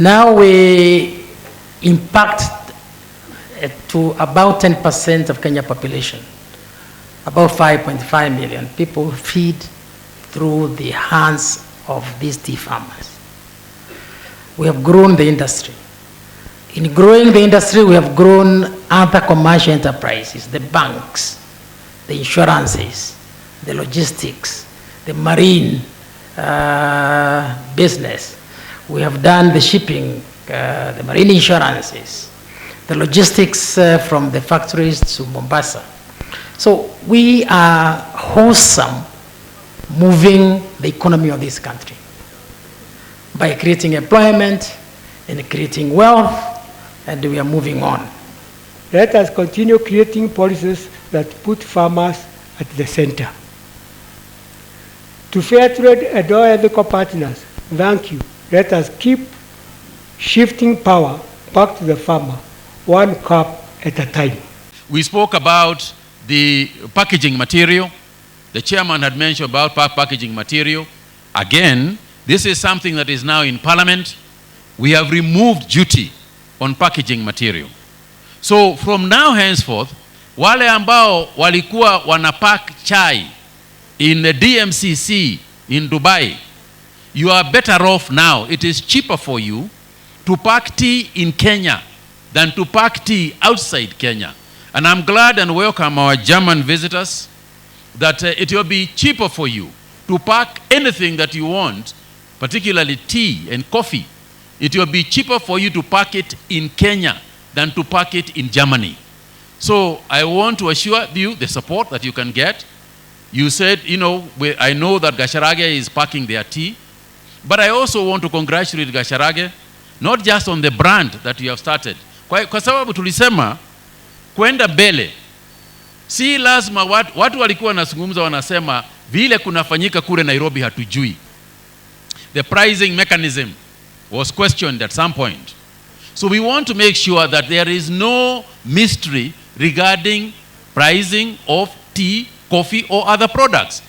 Now we impact to about 10% of Kenya population, about 5.5 million people feed through the hands of these tea farmers. We have grown the industry. In growing the industry, we have grown other commercial enterprises, the banks, the insurances, the logistics, the marine business. We have done the shipping, the marine insurances, the logistics from the factories to Mombasa. So we are wholesome moving the economy of this country by creating employment and creating wealth, and we are moving on. Let us continue creating policies that put farmers at the center. To fair trade and all ethical partners, thank you. Let us keep shifting power back to the farmer, one cup at a time. We spoke about the packaging material. The chairman had mentioned about packaging material. Again, this is something that is now in Parliament. We have removed duty on packaging material. So from now henceforth, wale ambao walikuwa wanapack chai in the DMCC in Dubai, you are better off now. It is cheaper for you to pack tea in Kenya than to pack tea outside Kenya. And I'm glad and welcome our German visitors that it will be cheaper for you to pack anything that you want, particularly tea and coffee. It will be cheaper for you to pack it in Kenya than to pack it in Germany. So I want to assure you the support that you can get. You said, you know, I know that Gacharage is packing their tea, but I also want to congratulate Gacharage, not just on the brand that you have started. Kwa sababu tulisema, kwenda mbele, si lazima watu walikuwa wanazungumza wanasema, vile kunafanyika kule Nairobi hatujui. The pricing mechanism was questioned at some point. So we want to make sure that there is no mystery regarding pricing of tea, coffee, or other products.